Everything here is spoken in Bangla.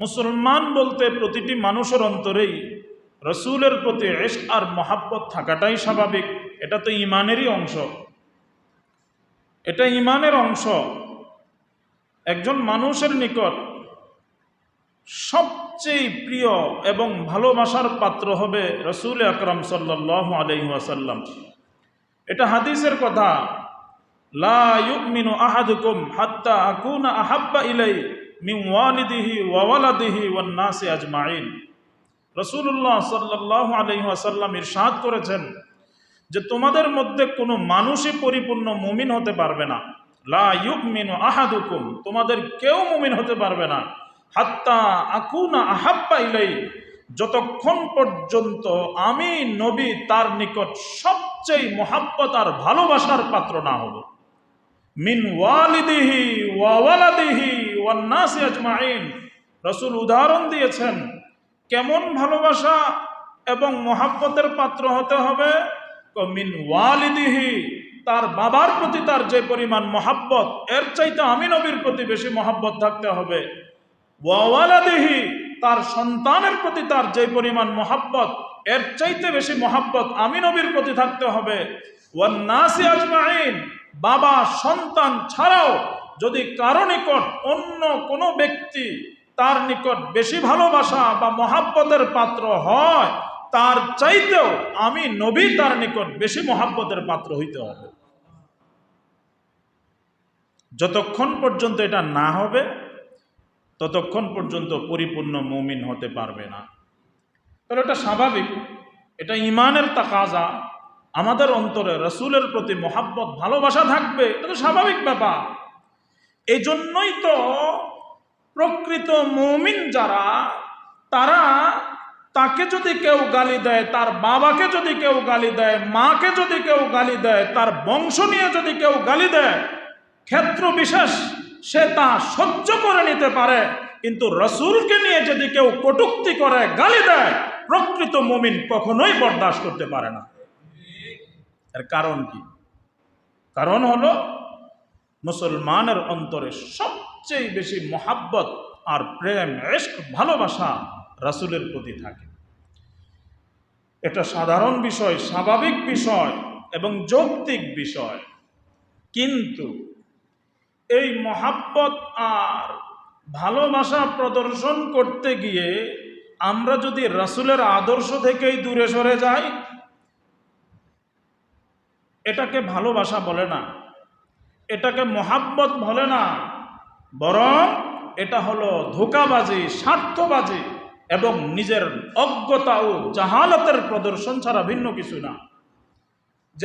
মুসলমান বলতে প্রতিটি মানুষের অন্তরেই রসুলের প্রতি ইশক আর মহাব্বত থাকাটাই স্বাভাবিক। এটা তো ঈমানেরই অংশ, এটা ঈমানের অংশ। একজন মানুষের নিকট সবচেয়ে প্রিয় এবং ভালোবাসার পাত্র হবে রসুল আকরাম সাল্লাল্লাহু আলাইহি ওয়াসাল্লাম। এটা হাদিসের কথা, লা ইউমিনু আহাদুকুম হাত্তা আকুনা আহাব্বা ইলাইহি মিন ওয়ালিদিহি ওয়া ওয়ালাদিহি ওয়ান নাসি আজমাইন। রাসূলুল্লাহ সাল্লাল্লাহু আলাইহি ওয়াসাল্লাম ইরশাদ করেছেন যে তোমাদের মধ্যে কোনো মানুষই পরিপূর্ণ মুমিন হতে পারবে না। লা ইউমিনু আহাদুকুম, তোমাদের কেউ মুমিন হতে পারবে না হাত্তা আকুনা আহাব্বা ইলাইহি, যতক্ষণ পর্যন্ত আমি নবী তার নিকট সবচেয়ে মহাব্বত আর ভালোবাসার পাত্র না হব। মিন ওয়ালিদিহি ওয়া ওয়ালাদিহি ওয়ান নাসি আজমাইন। রাসূল উদাহরণ দিয়েছেন কেমন ভালোবাসা এবং মহাব্বতের পাত্র হতে হবে। মিন ওয়ালিদিহি, তার বাবার প্রতি তার যে পরিমাণ মহাব্বত, এর চাইতে আমি নবীর প্রতি বেশি মহাব্বত থাকতে হবে। ওয়া ওয়ালাদিহি, তার সন্তানের প্রতি তার যে পরিমাণ মহাব্বত, এর চাইতে বেশি মহাব্বত আমি নবীর প্রতি থাকতে হবে। ওয়ান নাসি আজমাইন, বাবা সন্তান ছাড়াও যদি কারো নিকট অন্য কোনো ব্যক্তি তার নিকট বেশি ভালোবাসা বা মহাব্বতের পাত্র হয়, তার চাইতেও আমি নবী তার নিকট বেশি মহাব্বতের পাত্র হইতে হবে। যতক্ষণ পর্যন্ত এটা না হবে ততক্ষণ পর্যন্ত পরিপূর্ণ মুমিন হতে পারবে না। তাহলে এটা স্বাভাবিক, এটা ঈমানের তাকাজা। আমাদের অন্তরে রসুলের প্রতি মহাব্বত ভালোবাসা থাকবে, এটা তো স্বাভাবিক ব্যাপার। এই জন্যই তো প্রকৃত মুমিন যারা, তারা তাকে যদি কেউ গালি দেয়, তার বাবাকে যদি কেউ গালি দেয়, মাকে যদি কেউ গালি দেয়, তার বংশ নিয়ে যদি কেউ গালি দেয়, ক্ষেত্র বিশেষ সে তা সহ্য করে নিতে পারে। কিন্তু রসুলকে নিয়ে যদি কেউ কটূক্তি করে, গালি দেয়, প্রকৃত মুমিন কখনোই বরদাস্ত করতে পারে না। এর কারণ কি? কারণ হলো মুসলমানের অন্তরে সবচেয়ে বেশি মহাব্বত আর প্রেম, ইশক, ভালোবাসা রাসূলের প্রতি থাকে। এটা সাধারণ বিষয়, স্বাভাবিক বিষয় এবং যৌক্তিক বিষয়। কিন্তু এই মহাব্বত আর ভালোবাসা প্রদর্শন করতে গিয়ে আমরা যদি রাসূলের আদর্শ থেকেই দূরে সরে যাই, এটাকে ভালোবাসা বলে না, এটাকে মহাব্বত বলে না, বরং এটা হলো ধোঁকাবাজি, স্বার্থবাজি এবং নিজের অজ্ঞতা ও জাহালতের প্রদর্শন ছাড়া ভিন্ন কিছু না।